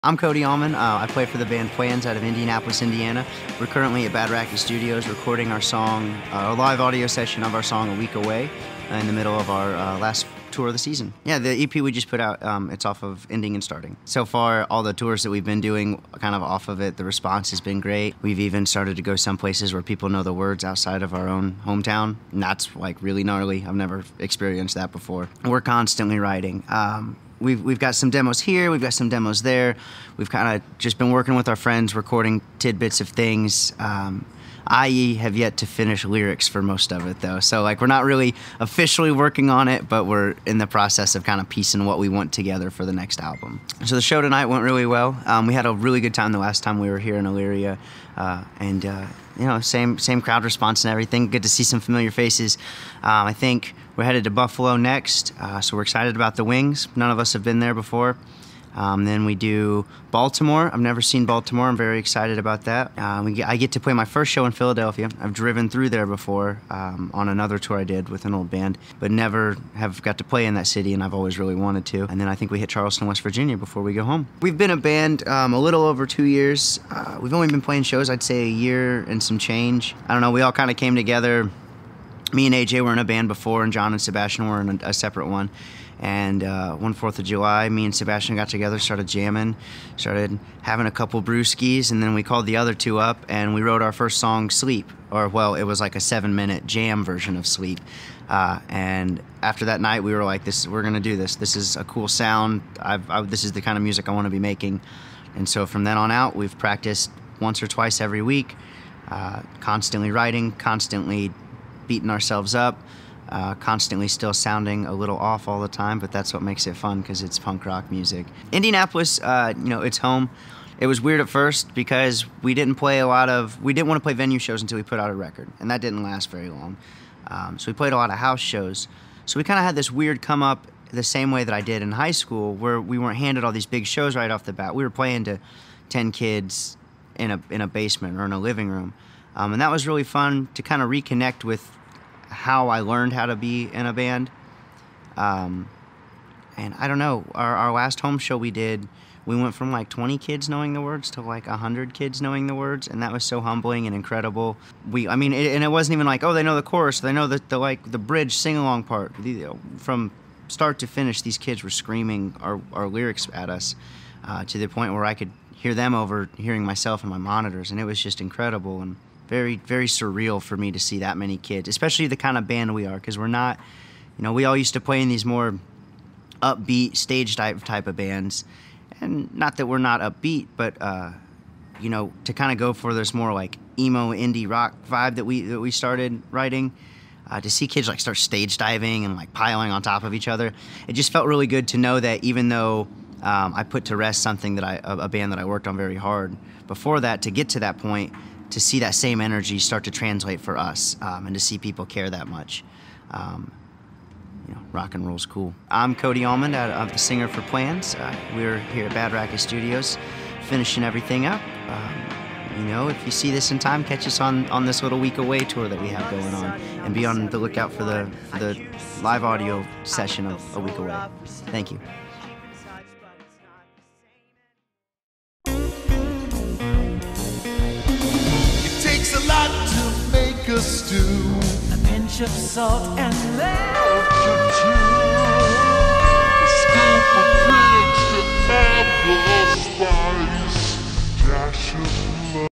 I'm Cody Allman. I play for the band Plans out of Indianapolis, Indiana. We're currently at Bad Racket Studios recording our song, a live audio session of our song A Week Away in the middle of our last tour of the season. Yeah, the EP we just put out, it's off of Ending and Starting. So far, all the tours that we've been doing kind of off of it, the response has been great. We've even started to go some places where people know the words outside of our own hometown, and that's like really gnarly. I've never experienced that before. We're constantly writing. We've got some demos here, we've got some demos there. We've kind of just been working with our friends, recording tidbits of things. I have yet to finish lyrics for most of it though. So like we're not really officially working on it, but we're in the process of kind of piecing what we want together for the next album. So the show tonight went really well. We had a really good time the last time we were here in Elyria. You know, same crowd response and everything. Good to see some familiar faces. I think we're headed to Buffalo next, so we're excited about the Wings. None of us have been there before. Then we do Baltimore. I've never seen Baltimore. I'm very excited about that. I get to play my first show in Philadelphia. I've driven through there before on another tour I did with an old band, but never have got to play in that city, and I've always really wanted to. And then I think we hit Charleston, West Virginia before we go home. We've been a band a little over 2 years. We've only been playing shows, I'd say, a year and some change. I don't know, we all kind of came together. Me and AJ were in a band before, and John and Sebastian were in a separate one. And one 4th of July, me and Sebastian got together, started jamming, started having a couple brewskis, and then we called the other two up, and we wrote our first song, Sleep. Or, well, it was like a 7-minute jam version of Sleep. And after that night, we were like, we're going to do this. This is a cool sound. This is the kind of music I want to be making. And so from then on out, we've practiced once or twice every week, constantly writing, constantly beating ourselves up, constantly still sounding a little off all the time, but that's what makes it fun because it's punk rock music. Indianapolis, you know, it's home. It was weird at first because we didn't want to play venue shows until we put out a record, and that didn't last very long. So we played a lot of house shows. So we kind of had this weird come up the same way that I did in high school, where we weren't handed all these big shows right off the bat. We were playing to 10 kids in a basement or in a living room. And that was really fun to kind of reconnect with how I learned how to be in a band. And I don't know, our last home show we did, we went from like 20 kids knowing the words to like 100 kids knowing the words, and that was so humbling and incredible. And it wasn't even like, oh, they know the chorus, they know the bridge sing-along part. From start to finish, these kids were screaming our lyrics at us to the point where I could hear them over hearing myself in my monitors, and it was just incredible and very, very surreal for me to see that many kids, especially the kind of band we are, because we're not, you know, we all used to play in these more upbeat stage type of bands, and not that we're not upbeat, but you know, to kind of go for this more like emo indie rock vibe that we started writing, to see kids like start stage diving and like piling on top of each other, it just felt really good to know that even though I put to rest something that a band that I worked on very hard before that, to get to that point, to see that same energy start to translate for us, and to see people care that much. You know, rock and roll's cool. I'm Cody Allman, I'm the singer for Plans. We're here at Bad Racket Studios, finishing everything up. You know, if you see this in time, catch us on this little week away tour that we have going on, and be on the lookout for the live audio session of A Week Away. Thank you. A lot to make a stew, a pinch of salt and love. A scoop of pigs that have the spice, dash of